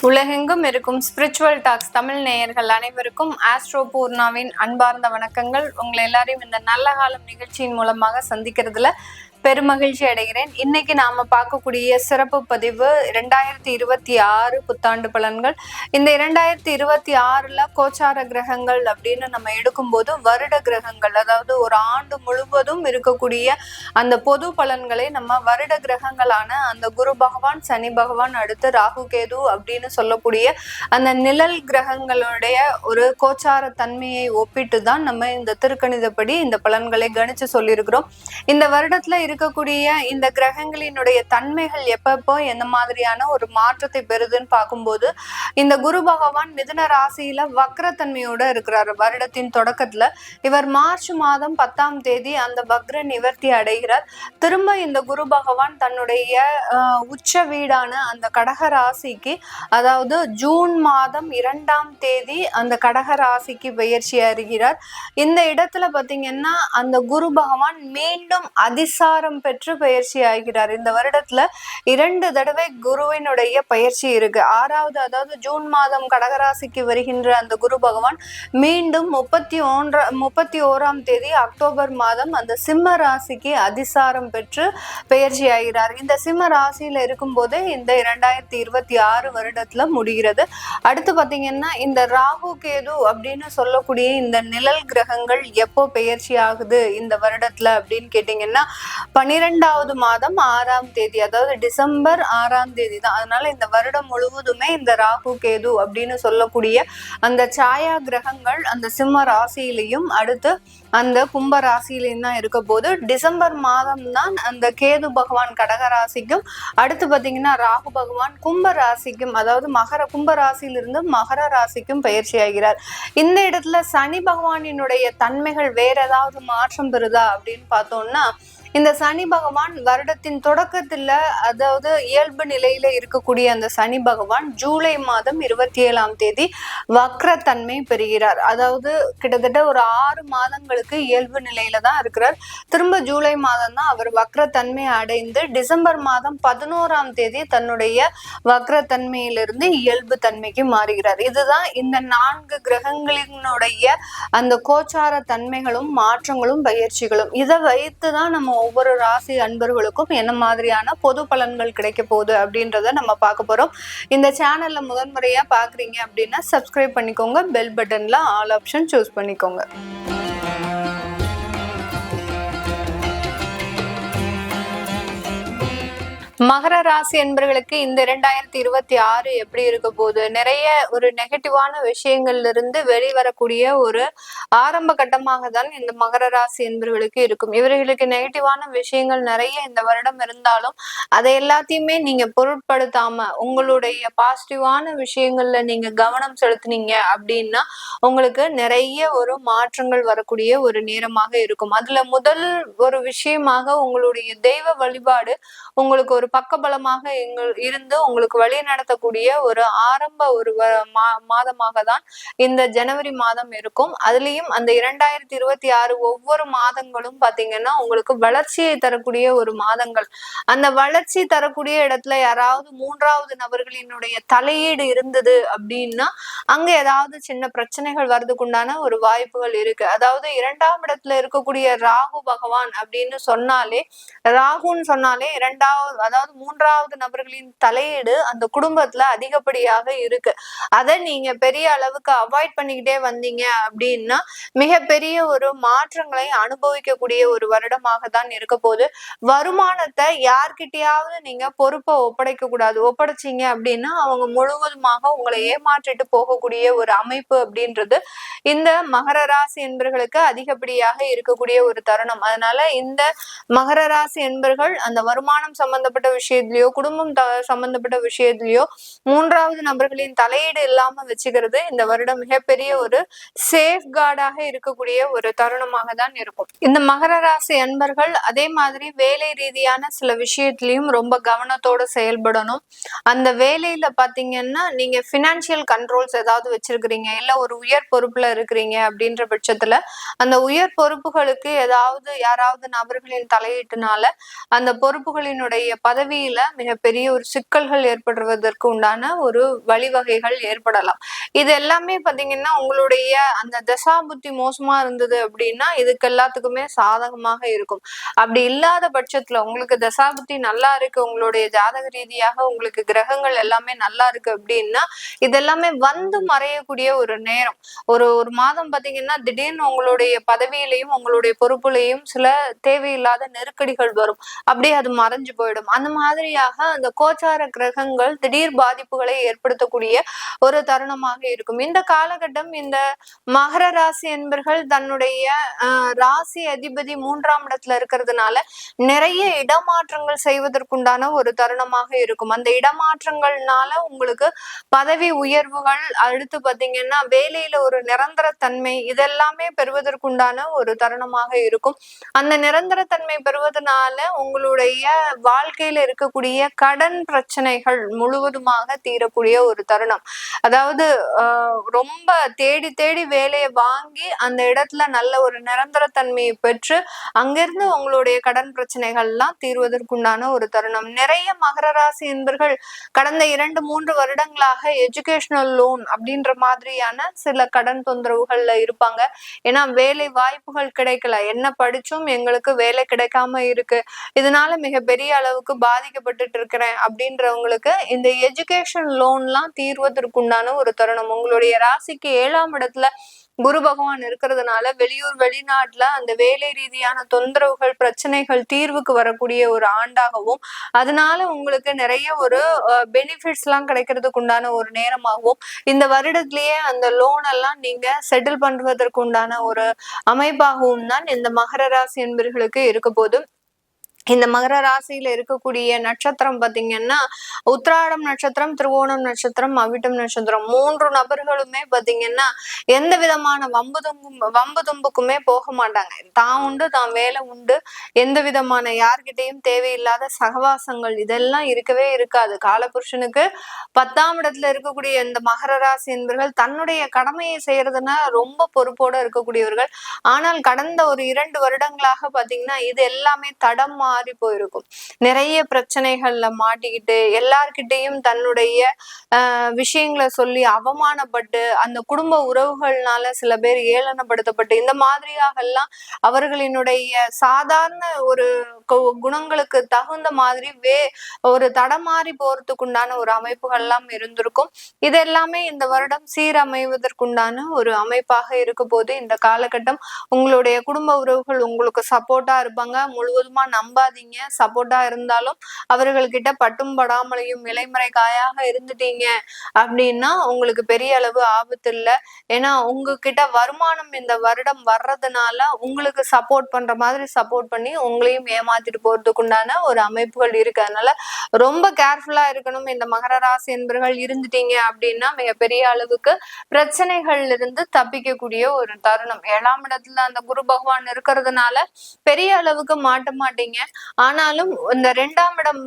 உலகெங்கும் இருக்கும் spiritual tax Tamil நேயர்கள் அனைவருக்கும் ஆஸ்ட்ரோ பூர்ணாவின் அன்பார்ந்த வணக்கங்கள். உங்களை எல்லாரையும் இந்த நல்ல காலம் நிகழ்ச்சியின் மூலமாக சந்திக்கிறதுல பெருமகிழ்ச்சி அடைகிறேன். இன்னைக்கு நாம பார்க்கக்கூடிய சிறப்பு பதிவு 2026 புத்தாண்டு பலன்கள். இந்த 2026 கோச்சார கிரகங்கள் அப்படின்னு நம்ம எடுக்கும்போது வருட கிரகங்கள், அதாவது ஒரு ஆண்டு முழுவதும் இருக்கக்கூடிய அந்த பொது பலன்களை நம்ம வருட கிரகங்களான அந்த குரு பகவான், சனி பகவான், அடுத்து ராகு கேது அப்படின்னு சொல்லக்கூடிய அந்த நிழல் கிரகங்களுடைய ஒரு கோச்சார தன்மையை ஒப்பிட்டு தான் நம்ம இந்த திருக்கணிதப்படி இந்த பலன்களை கணிச்சு சொல்லியிருக்கிறோம். இந்த வருடத்துல இருக்கக்கூடிய இந்த கிரகங்களினுடைய தன்மைகள் எப்பப்போ எந்த மாதிரியான ஒரு மாற்றத்தை பெறுதுன்னு பார்க்கும்போது, இந்த குரு பகவான் மிதுன ராசியில வக்ரத்தன்மையோட இருக்கிறார். வருடத்தின் தொடக்கத்துல இவர் மார்ச் மாதம் 10ஆம் தேதி அந்த வக்ர நிவர்த்தி அடைகிறார். திரும்ப இந்த குரு பகவான் தன்னுடைய உச்ச வீடான அந்த கடக ராசிக்கு, அதாவது ஜூன் மாதம் 2ஆம் தேதி அந்த கடக ராசிக்கு பெயர்ச்சி அடைகிறார். இந்த இடத்துல பாத்தீங்கன்னா அந்த குரு பகவான் மீண்டும் அதிசாரம் பெற்று பயிற்சி ஆகிறார். இந்த வருடத்துல 2 தடவை குருவினுடைய பயிற்சி இருக்கு. 6வது, அதாவது ஜூன் மாதம் கடகராசிக்கு வருகின்ற அந்த குரு பகவான் மீண்டும் 31ஆம் தேதி அக்டோபர் மாதம் அந்த சிம்ம ராசிக்கு அதிசாரம் பெற்று பயிற்சி ஆகிறார். இந்த சிம்ம ராசியில இருக்கும் போதே இந்த 2026 வருடத்துல முடிகிறது. அடுத்து பாத்தீங்கன்னா இந்த ராகு கேது அப்படின்னு சொல்லக்கூடிய இந்த நிழல் கிரகங்கள் எப்போ பெயர்ச்சி ஆகுது இந்த வருடத்துல அப்படின்னு கேட்டீங்கன்னா 12வது மாதம் 6ஆம் தேதி, அதாவது டிசம்பர் 6ஆம் தேதி தான். அதனால இந்த வருடம் முழுவதுமே இந்த ராகு கேது அப்படின்னு சொல்லக்கூடிய அந்த சாயா கிரகங்கள் அந்த சிம்ம ராசியிலையும் அடுத்து அந்த கும்ப ராசியிலையும் தான் இருக்க போது, டிசம்பர் மாதம் தான் அந்த கேது பகவான் கடக ராசிக்கும், அடுத்து பாத்தீங்கன்னா ராகு பகவான் கும்ப ராசிக்கும், அதாவது கும்ப ராசியிலிருந்து மகர ராசிக்கும் பயிற்சி ஆகிறார். இந்த இடத்துல சனி பகவானினுடைய தன்மைகள் வேற ஏதாவது மாற்றம் பெறுதா அப்படின்னு பார்த்தோம்னா, இந்த சனி பகவான் வருடத்தின் தொடக்கத்துல, அதாவது இயல்பு நிலையில இருக்கக்கூடிய அந்த சனி பகவான் ஜூலை மாதம் 27ஆம் தேதி வக்ரத்தன்மை பெறுகிறார். அதாவது கிட்டத்தட்ட ஒரு 6 மாதங்களுக்கு இயல்பு நிலையில தான் இருக்கிறார். திரும்ப ஜூலை மாதம் தான் அவர் வக்ரத்தன்மை அடைந்து டிசம்பர் மாதம் 11ஆம் தேதி தன்னுடைய வக்ரத்தன்மையிலிருந்து இயல்பு தன்மைக்கு மாறுகிறார். இதுதான் இந்த 4 கிரகங்களினுடைய அந்த கோச்சார தன்மைகளும் மாற்றங்களும் பயிற்சிகளும். இதை வைத்துதான் நம்ம ஒவ்வொரு ராசி அன்பர்களுக்கும் என்ன மாதிரியான பொது பலன்கள் கிடைக்க போகுது அப்படின்றத நம்ம பார்க்க போறோம். இந்த சேனல்ல முதன்முறையா பாக்குறீங்க அப்படின்னா சப்ஸ்கிரைப் பண்ணிக்கோங்க, பெல் பட்டன்ல ஆல் ஆப்ஷன் சூஸ் பண்ணிக்கோங்க. மகர ராசி என்பவர்களுக்கு இந்த 2026 எப்படி இருக்க போகுது? நிறைய ஒரு நெகட்டிவான விஷயங்கள்ல இருந்து வெளிவரக்கூடிய ஒரு ஆரம்ப கட்டமாக தான் இந்த மகர ராசி என்பவர்களுக்கு இருக்கும். இவர்களுக்கு நெகட்டிவான விஷயங்கள் நிறைய இந்த வருடம் இருந்தாலும் அதை எல்லாத்தையுமே நீங்க பொருட்படுத்தாம உங்களுடைய பாசிட்டிவான விஷயங்கள்ல நீங்க கவனம் செலுத்தினீங்க அப்படின்னா உங்களுக்கு நிறைய ஒரு மாற்றங்கள் வரக்கூடிய ஒரு நேரமாக இருக்கும். அதுல முதல் ஒரு விஷயமாக உங்களுடைய தெய்வ வழிபாடு உங்களுக்கு ஒரு பக்கபலமாக இருந்து உங்களுக்கு வழி நடத்தக்கூடிய ஒரு ஆரம்ப ஒரு மாதமாக தான் இந்த ஜனவரி மாதம் இருக்கும். அதுலயும் அந்த 2026 ஒவ்வொரு மாதங்களும் பாத்தீங்கன்னா உங்களுக்கு வளர்ச்சியை தரக்கூடிய ஒரு மாதங்கள். அந்த வளர்ச்சி தரக்கூடிய இடத்துல யாராவது 3வது நபர்களினுடைய தலையீடு இருந்தது அப்படின்னா அங்க ஏதாவது சின்ன பிரச்சனைகள் வர்றதுக்குண்டான ஒரு வாய்ப்புகள் இருக்கு. அதாவது 2ஆம் இடத்துல இருக்கக்கூடிய ராகு பகவான் அப்படின்னு சொன்னாலே, ராகுன்னு சொன்னாலே 2வது, அதாவது 3வது நபர்களின் தலையீடு அந்த குடும்பத்துல அதிகப்படியாக இருக்கு. அதை நீங்க பெரிய அளவுக்கு அவாய்ட் பண்ணிக்கிட்டே வந்தீங்க அப்படின்னா மிகப்பெரிய ஒரு மாற்றங்களை அனுபவிக்கக்கூடிய ஒரு வருடமாக தான் இருக்க போகுது. வருமானத்தை யார்கிட்டயாவது நீங்க பொறுப்பை ஒப்படைக்க கூடாது. ஒப்படைச்சிங்க அப்படின்னா அவங்க முழுவதுமாக உங்களை ஏமாற்றிட்டு போகக்கூடிய ஒரு அமைப்பு அப்படின்றது இந்த மகர ராசி என்பர்களுக்கு அதிகப்படியாக இருக்கக்கூடிய ஒரு தருணம். அதனால இந்த மகர ராசி என்பர்கள் அந்த வருமானம் சம்பந்தப்பட்ட விஷயத்திலயோ குடும்பம் சம்பந்தப்பட்ட விஷயத்திலயோ 3வது நபர்களின் தலையீடு இல்லாம வச்சுக்கிறது இந்த வருடம் மிகப்பெரிய ஒரு சேஃப் கார்டாக இருக்கக்கூடிய ஒரு தருணமாக தான் இருக்கும். இந்த மகர ராசி அன்பர்கள் அதே மாதிரி வேலை ரீதியான சில விஷயத்திலையும் ரொம்ப கவனத்தோட செயல்படணும். அந்த வேலையில பாத்தீங்கன்னா நீங்க பினான்சியல் கண்ட்ரோல்ஸ் ஏதாவது வச்சிருக்கிறீங்க, இல்ல ஒரு உயர் பொறுப்புல இருக்கிறீங்க அப்படின்ற பட்சத்துல அந்த உயர் பொறுப்புகளுக்கு யாராவது நபர்களின் தலையீட்டுனால அந்த பொறுப்புகளினுடைய பதவியில மிகப்பெரிய ஒரு சிக்கல்கள் ஏற்படுவதற்கு உண்டான ஒரு வழிவகைகள் ஏற்படலாம். இது எல்லாமே பாத்தீங்கன்னா உங்களுடைய அந்த தசாபுத்தி மோசமா இருந்தது அப்படின்னா இதுக்கு எல்லாத்துக்குமே சாதகமாக இருக்கும். அப்படி இல்லாத பட்சத்துல உங்களுக்கு தசாபுத்தி நல்லா இருக்கு, உங்களுடைய ஜாதக ரீதியாக உங்களுக்கு கிரகங்கள் எல்லாமே நல்லா இருக்கு அப்படின்னா இதெல்லாமே வந்து மறையக்கூடிய ஒரு நேரம். ஒரு ஒரு மாதம் பாத்தீங்கன்னா திடீர்னு உங்களுடைய பதவியிலையும் உங்களுடைய பொறுப்புலையும் சில தேவையில்லாத நெருக்கடிகள் வரும். அப்படியே அது மறைஞ்சு போயிடும். அந்த மாதிரியாக அந்த கோச்சார கிரகங்கள் திடீர் பாதிப்புகளை ஏற்படுத்தக்கூடிய ஒரு தருணமாக இருக்கும். இந்த காலகட்டம் இந்த மகர ராசி என்பர்கள் தன்னுடைய ராசி அதிபதி 3ஆம் இடத்துல இருக்கிறதுனால நிறைய இடமாற்றங்கள் செய்வதற்குண்டான ஒரு தருணமாக இருக்கும். அந்த இடமாற்றங்கள்னால உங்களுக்கு பதவி உயர்வுகள், அடுத்து பாத்தீங்கன்னா வேலையில ஒரு நிரந்தர தன்மை, இதெல்லாமே பெறுவதற்குண்டான ஒரு தருணமாக இருக்கும். அந்த நிரந்தர தன்மை பெறுவதனால உங்களுடைய வாழ்க்கையில இருக்கக்கூடிய கடன் பிரச்சனைகள் முழுவதுமாக தீரக்கூடிய ஒரு தருணம். அதாவது ரொம்ப தேடி தேடி வேலையை வாங்கி அந்த இடத்துல நல்ல ஒரு நிரந்தர தன்மையை பெற்று அங்கிருந்து உங்களுடைய கடன் பிரச்சனைகள் எல்லாம் தீர்வதற்குண்டான ஒரு தருணம். நிறைய மகர ராசி என்பர்கள் கடந்த 2-3 வருடங்களாக எஜுகேஷனல் லோன் அப்படின்ற மாதிரியான சில கடன் தொந்தரவுகள்ல இருப்பாங்க. ஏன்னா வேலை வாய்ப்புகள் கிடைக்கல, என்ன படிச்சும் எங்களுக்கு வேலை கிடைக்காம இருக்கு, இதனால மிகப்பெரிய அளவுக்கு பாதிக்கப்பட்டுட்டு இருக்கிறேன் அப்படின்றவங்களுக்கு இந்த எஜுகேஷன் லோன்லாம் தீர்வதற்குண்டான ஒரு தருணம். உங்களுடைய ராசிக்கு 7ஆம் இடத்துல குரு பகவான் இருக்கிறதுனால வெளியூர் வெளிநாட்டுல அந்த வேலை ரீதியான தொந்தரவுகள் பிரச்சனைகள் தீர்வுக்கு வரக்கூடிய ஒரு ஆண்டாகவும், அதனால உங்களுக்கு நிறைய ஒரு பெனிஃபிட்ஸ் எல்லாம் கிடைக்கிறதுக்கு உண்டான ஒரு நேரமாகவும், இந்த வருடத்திலேயே அந்த லோன் எல்லாம் நீங்க செட்டில் பண்றதற்கு உண்டான ஒரு அமைப்பாகவும் தான் இந்த மகர ராசி என்பர்களுக்கு இருக்க போது. இந்த மகர ராசியில இருக்கக்கூடிய நட்சத்திரம் பாத்தீங்கன்னா உத்திராடம் நட்சத்திரம், திருவோணம் நட்சத்திரம், அவிட்டம் நட்சத்திரம். 3 நபர்களுமே பாத்தீங்கன்னா எந்த விதமான வம்பு தும்புக்குமே போக மாட்டாங்க. தான் உண்டு, தான் வேலை உண்டு, எந்த விதமான யார்கிட்டையும் தேவையில்லாத சகவாசங்கள் இதெல்லாம் இருக்கவே இருக்காது. காலபுருஷனுக்கு 10ஆம் இடத்துல இருக்கக்கூடிய இந்த மகர ராசி என்பவர்கள் தன்னுடைய கடமையை செய்யறதுன்னா ரொம்ப பொறுப்போட இருக்கக்கூடியவர்கள். ஆனால் கடந்த ஒரு 2 வருடங்களாக பாத்தீங்கன்னா இது எல்லாமே தடம் மாறி போயிருக்கும். நிறைய பிரச்சனைகள்ல மாட்டிக்கிட்டு எல்லார்கிட்டையும் தன்னுடைய விஷயங்களை சொல்லி அவமானப்பட்டு அந்த குடும்ப உறவுகள்னால சில பேர் ஏளனப்படுத்தப்பட்டு இந்த மாதிரியாக எல்லாம் அவர்களினுடைய சாதாரண ஒரு குணங்களுக்கு தகுந்த மாதிரி ஒரு தடமாறி போறதுக்குண்டான ஒரு அமைப்புகள் எல்லாம் இருந்திருக்கும். இது எல்லாமே இந்த வருடம் சீரமைவதற்குண்டான ஒரு அமைப்பாக இருக்க போது. இந்த காலகட்டம் உங்களுடைய குடும்ப உறவுகள் உங்களுக்கு சப்போர்ட்டா இருப்பாங்க. முழுவதுமா நம்பாதீங்க. சப்போர்ட்டா இருந்தாலும் அவர்கள்கிட்ட பட்டும் படாமலையும் இலைமறை காயாக இருந்துட்டீங்க அப்படின்னா உங்களுக்கு பெரிய அளவு ஆபத்து இல்லை. ஏன்னா உங்ககிட்ட வருமானம் இந்த வருடம் வர்றதுனால உங்களுக்கு சப்போர்ட் பண்ற மாதிரி சப்போர்ட் பண்ணி உங்களையும் ஏமாத்திட்டு போறதுக்குண்டான ஒரு அமைப்புகள் இருக்கு. அதனால ரொம்ப கேர்ஃபுல்லா இருக்கணும். இந்த மகர ராசி என்பர்கள் இருந்துட்டீங்க அப்படின்னா மிகப்பெரிய அளவுக்கு பிரச்சனைகள்ல இருந்து தப்பிக்கக்கூடிய ஒரு தருணம். 7ஆம் இடத்துல அந்த குரு பகவான் இருக்கிறதுனால பெரிய அளவுக்கு மாட்ட மாட்டீங்க. ஆனாலும் இந்த 2ஆம் இடம்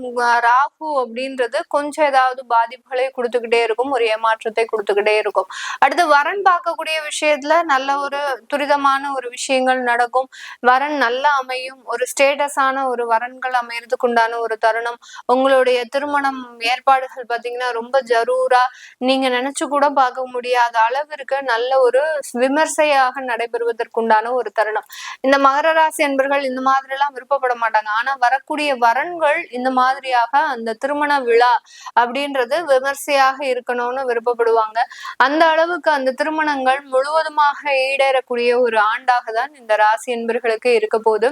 ராகு அப்படின்றது கொஞ்சம் ஏதாவது பாதிப்புகளை கொடுத்துக்கிட்டே இருக்கும், ஒரு ஏமாற்றத்தை கொடுத்துக்கிட்டே இருக்கும். அடுத்து வரன் பார்க்கக்கூடிய விஷயத்துல நல்ல ஒரு துரிதமான ஒரு விஷயங்கள் நடக்கும். வரன் நல்லா அமையும். ஒரு ஸ்டேட்டஸான ஒரு வரன்கள் அமையறதுக்கு உண்டான ஒரு தருணம். உங்களுடைய திருமணம் ஏற்பாடுகள் பாத்தீங்கன்னா ரொம்ப ஜரூரா, நீங்க நினைச்சு கூட பார்க்க முடியாத அளவிற்கு நல்ல ஒரு விமர்சையாக நடைபெறுவதற்குண்டான ஒரு தருணம். இந்த மகர ராசி என்பர்கள் இந்த மாதிரி எல்லாம் விருப்பப்பட மாட்டாங்க. ஆனா வரக்கூடிய வரன்கள் இந்த மாதிரியாக அந்த திருமண விழா அப்படின்றது விமர்சையாக இருக்கணும்னு விருப்பப்படுவாங்க. அந்த அளவுக்கு அந்த திருமணங்கள் முழுவதுமாக ஈடேறக்கூடிய ஒரு ஆண்டாக தான் இந்த ராசி என்பர்களுக்கு இருக்க போது.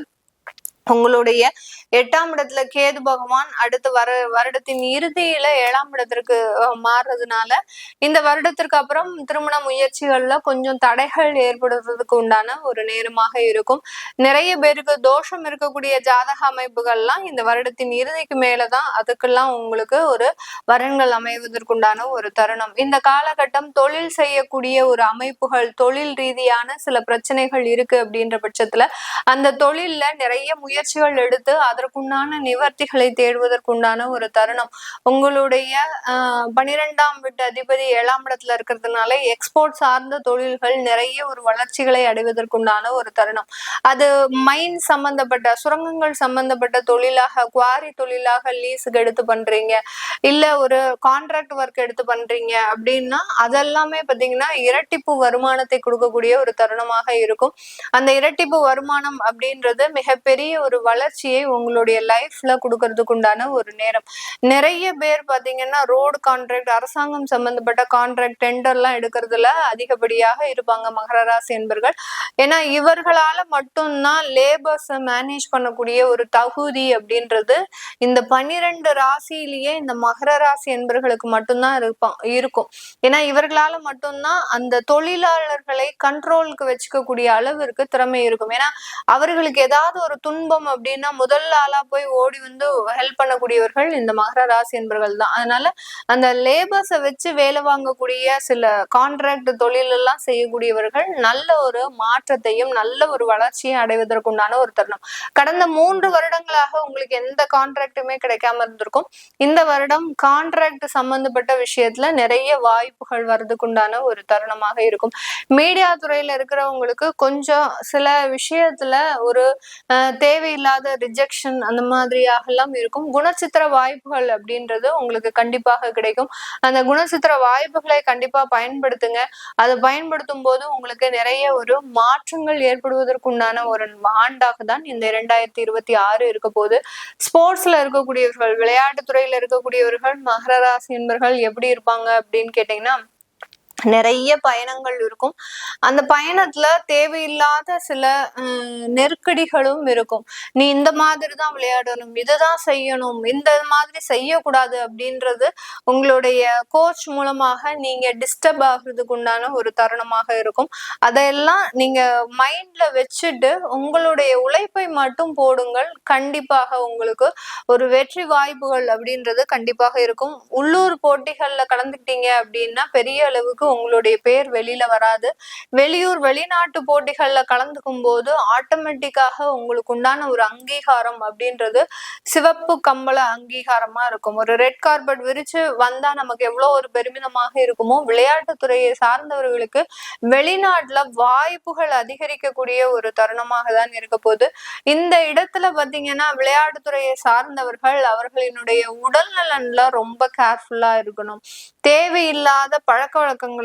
உங்களுடைய 8ஆம் இடத்துல கேது பகவான் அடுத்து வருடத்தின் இறுதியில 7ஆம் இடத்திற்கு மாறுறதுனால இந்த வருடத்திற்கு அப்புறம் திருமண முயற்சிகள்ல கொஞ்சம் தடைகள் ஏற்படுறதுக்கு உண்டான ஒரு நேரமாக இருக்கும். நிறைய பேருக்கு தோஷம் இருக்கக்கூடிய ஜாதக அமைப்புகள்லாம் இந்த வருடத்தின் இறுதிக்கு மேலதான் அதுக்கெல்லாம் உங்களுக்கு ஒரு வரன்கள் அமைவதற்குண்டான ஒரு தருணம். இந்த காலகட்டம் தொழில் செய்யக்கூடிய ஒரு அமைப்புகள், தொழில் ரீதியான சில பிரச்சனைகள் இருக்கு அப்படின்ற பட்சத்துல அந்த தொழில்ல நிறைய முயற்சிகள் எடுத்து அதற்குண்டான நிவர்த்திகளை தேடுவதற்குண்டான ஒரு தருணம். உங்களுடைய 12ஆம் வீட்டு அதிபதி 7ஆம் இடத்துல இருக்கிறதுனால எக்ஸ்போர்ட் சார்ந்த தொழில்கள் நிறைய ஒரு வளர்ச்சிகளை அடைவதற்குண்டான ஒரு தருணம். அது மைன் சம்பந்தப்பட்ட சுரங்கங்கள் சம்பந்தப்பட்ட தொழிலாக, குவாரி தொழிலாக லீஸுக்கு எடுத்து பண்றீங்க, இல்ல ஒரு கான்ட்ராக்ட் ஒர்க் எடுத்து பண்றீங்க அப்படின்னா அதெல்லாமே பாத்தீங்கன்னா இரட்டிப்பு வருமானத்தை கொடுக்கக்கூடிய ஒரு தருணமாக இருக்கும். அந்த இரட்டிப்பு வருமானம் அப்படின்றது மிகப்பெரிய ஒரு வளர்ச்சியை உங்களுடைய லைஃப்ல கொடுக்கறதுக்கு உண்டான ஒரு நேரம். நிறைய பேர் பாத்தீங்கன்னா ரோடு கான்ட்ராக்ட், அரசாங்கம் சம்பந்தப்பட்ட கான்ட்ராக்ட், டெண்டர்லாம் எடுக்கிறதுல அதிகப்படியாக இருப்பாங்க மகர ராசி என்பர்கள். ஏன்னா இவர்களால மட்டும்தான் லேபர்ஸ் மேனேஜ் பண்ணக்கூடிய ஒரு தகுதி அப்படின்றது இந்த 12 ராசியிலேயே இந்த மகர ராசி என்பர்களுக்கு மட்டும்தான் இருக்கும். ஏன்னா இவர்களால மட்டும்தான் அந்த தொழிலாளர்களை கண்ட்ரோலுக்கு வச்சுக்கக்கூடிய அளவிற்கு திறமை இருக்கும். ஏன்னா அவர்களுக்கு ஏதாவது ஒரு துன்பம் அப்படின்னா முதல் ஆளா போய் ஓடி வந்து ஹெல்ப் பண்ணக்கூடியவர்கள் இந்த மகர ராசி என்பர்கள் தான். அதனால அந்த லேபர்ஸை வச்சு வேலை வாங்கக்கூடிய சில கான்ட்ராக்ட் தொழில் எல்லாம் செய்யக்கூடியவர்கள் நல்ல ஒரு மாற்றத்தையும் நல்ல ஒரு வளர்ச்சியும் அடைவதற்குண்டான ஒரு தருணம். கடந்த 3 வருடங்களாக உங்களுக்கு எந்த கான்ட்ராக்டுமே கிடைக்காம இருந்திருக்கும். இந்த வருடம் கான்ட்ராக்ட் சம்பந்தப்பட்ட விஷயத்துல நிறைய வாய்ப்புகள் வர்றதுக்குண்டான ஒரு தருணமாக இருக்கும். மீடியா துறையில இருக்கிறவங்களுக்கு கொஞ்சம் சில விஷயத்துல ஒரு தேவையில்லாத ரிஜெக்ஷன் அந்த மாதிரியாக எல்லாம் இருக்கும். குணச்சித்திர வாய்ப்புகள் அப்படின்றது உங்களுக்கு கண்டிப்பாக கிடைக்கும். அந்த குணச்சித்திர வாய்ப்புகளை கண்டிப்பா பயன்படுத்துங்க. அதை பயன்படுத்தும் போது உங்களுக்கு நிறைய ஒரு மாற்றங்கள் ஏற்படுவதற்குண்டான ஒரு ஆண்டாக தான் இந்த 2026 இருக்க போது. ஸ்போர்ட்ஸ்ல இருக்கக்கூடியவர்கள், விளையாட்டு துறையில இருக்கக்கூடியவர்கள், மகர ராசி என்பர்கள் எப்படி இருப்பாங்க அப்படின்னு கேட்டீங்கன்னா நிறைய பயணங்கள் இருக்கும். அந்த பயணத்துல தேவையில்லாத சில நெருக்கடிகளும் இருக்கும். நீ இந்த மாதிரிதான் விளையாடணும், இதுதான் செய்யணும், இந்த மாதிரி செய்யக்கூடாது அப்படின்றது உங்களுடைய கோச் மூலமாக நீங்க டிஸ்டர்ப் ஆகுறதுக்கு உண்டான ஒரு தருணமாக இருக்கும். அதையெல்லாம் நீங்க மைண்ட்ல வச்சுட்டு உங்களுடைய உழைப்பை மட்டும் போடுங்கள். கண்டிப்பாக உங்களுக்கு ஒரு வெற்றி வாய்ப்புகள் அப்படின்றது கண்டிப்பாக இருக்கும். உள்ளூர் போட்டிகள்ல கலந்துக்கிட்டீங்க அப்படின்னா பெரிய அளவுக்கு உங்களுடைய பேர் வெளியில வராது. வெளியூர் வெளிநாட்டு போட்டிகள்ல கலந்துக்கும் போது ஆட்டோமேட்டிக்காக உங்களுக்கு உண்டான ஒரு அங்கீகாரம் அப்படின்றது சிவப்பு கம்பள அங்கீகாரமா இருக்கும். ஒரு ரெட் கார்பெட் விரிச்சு வந்தா நமக்கு எவ்வளவு ஒரு பெருமிதமாக இருக்குமோ, விளையாட்டுத்துறையை சார்ந்தவர்களுக்கு வெளிநாட்டுல வாய்ப்புகள் அதிகரிக்கக்கூடிய ஒரு தருணமாக தான் இருக்க போகுது. இந்த இடத்துல பாத்தீங்கன்னா விளையாட்டுத்துறையை சார்ந்தவர்கள் அவர்களினுடைய உடல் நலன்ல ரொம்ப கேர்ஃபுல்லா இருக்கணும். தேவையில்லாத பழக்க வழக்கங்களுக்கு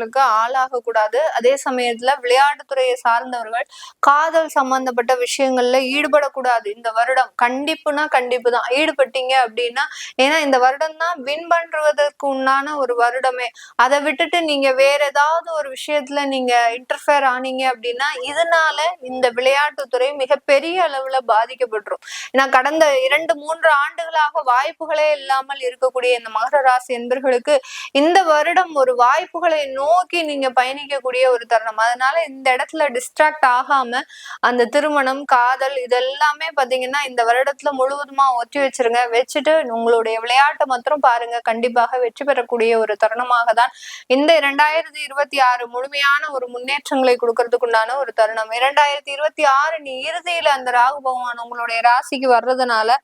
ஆளாக கூடாது. அதே சமயத்துல விளையாட்டுத்துறையை சார்ந்தவர்கள் காதல் சம்பந்தப்பட்ட விஷயங்கள்ல ஈடுபடக்கூடாது. இந்த வருடம் கண்டிப்புனா கண்டிப்பு தான். ஈடுபட்டீங்க அப்படின்னா, ஏன்னா இந்த வருடம் தான் வின் பண்றதுக்கு உண்டான ஒரு வருடமே. அதை விட்டுட்டு நீங்க வேற ஏதாவது ஒரு விஷயத்துல நீங்க இன்டர்ஃபியர் ஆனீங்க அப்படின்னா இதனால இந்த விளையாட்டுத்துறை மிகப்பெரிய அளவுல பாதிக்கப்பட்டுரும். ஏன்னா கடந்த 2-3 ஆண்டுகளாக வாய்ப்புகளே இல்லாமல் இருக்கக்கூடிய இந்த மகர ராசி என்பர்களுக்கு இந்த வருடம் ஒரு வாய்ப்புகளை நோக்கி நீங்க பயணிக்கக்கூடிய ஒரு தருணம். அதனால இந்த இடத்துல டிஸ்ட்ராக்ட் ஆகாம அந்த திருமணம், காதல் இதெல்லாமே பாத்தீங்கன்னா இந்த வருடத்துல முழுவதுமா ஒத்தி வச்சிருங்க. வச்சுட்டு உங்களுடைய விளையாட்டை மாத்திரம் பாருங்க. கண்டிப்பாக வெற்றி பெறக்கூடிய ஒரு தருணமாக தான் இந்த 2026 முழுமையான ஒரு முன்னேற்றங்களை கொடுக்கறதுக்குண்டான ஒரு தருணம். 2026 இறுதியில அந்த ராகு பகவான் உங்களுடைய ராசிக்கு வர்றதுனால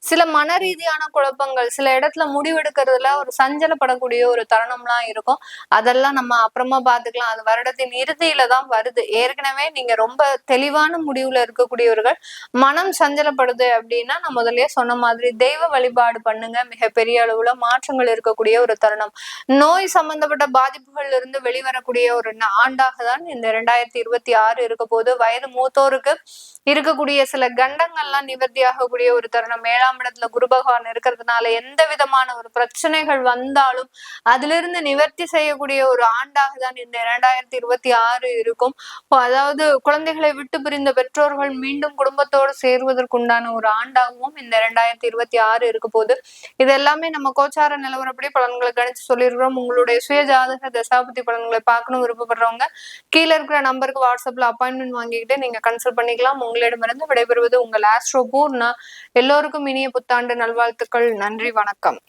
சில மன ரீதியான குழப்பங்கள், சில இடத்துல முடிவெடுக்கிறதுல ஒரு சஞ்சலப்படக்கூடிய ஒரு தருணம்லாம் இருக்கும். அதெல்லாம் நம்ம அப்புறமா பாத்துக்கலாம். அது வருடத்தின் இறுதியில தான் வருது. ஏற்கனவே நீங்க ரொம்ப தெளிவான முடிவுல இருக்கக்கூடியவர்கள் மனம் சஞ்சலப்படுது அப்படின்னா நான் முதல்லயே சொன்ன மாதிரி தெய்வ வழிபாடு பண்ணுங்க. மிகப்பெரிய அளவுல மாற்றங்கள் இருக்கக்கூடிய ஒரு தருணம். நோய் சம்பந்தப்பட்ட பாதிப்புகள்ல இருந்து வெளிவரக்கூடிய ஒரு ஆண்டாக தான் இந்த 2026 இருக்க போது. வயது மூத்தோருக்கு இருக்கக்கூடிய சில கண்டங்கள்லாம் நிவர்த்தி ஆகக்கூடிய ஒரு தருணம். 7ஆம் இடத்துல குரு பகவான் இருக்கிறதுனால எந்த விதமான ஒரு பிரச்சனைகள் வந்தாலும் அதிலிருந்து நிவர்த்தி செய்யக்கூடிய ஒரு ஆண்டாக தான் இந்த 2026 இருக்கும். அதாவது குழந்தைகளை விட்டு பிரிந்த பெற்றோர்கள் மீண்டும் குடும்பத்தோடு சேர்வதற்குண்டான ஒரு ஆண்டாகவும் இந்த 2026 இருக்க போது. இது எல்லாமே நம்ம கோச்சார நிலவரப்படி பலன்களை கணிச்சு சொல்லியிருக்கிறோம். உங்களுடைய சுய ஜாதக தசாபதி பலன்களை பார்க்கணும் விருப்பப்படுறவங்க கீழே இருக்கிற நம்பருக்கு வாட்ஸ்அப்ல அப்பாயின்மெண்ட் வாங்கிக்கிட்டு நீங்க கன்சல்ட் பண்ணிக்கலாம். உங்களிடமிருந்து விடைபெறுவது உங்கள் ஆஸ்ட்ரோ பூர்ணா. எல்லோருக்கும் இனிய புத்தாண்டு நல்வாழ்த்துக்கள். நன்றி, வணக்கம்.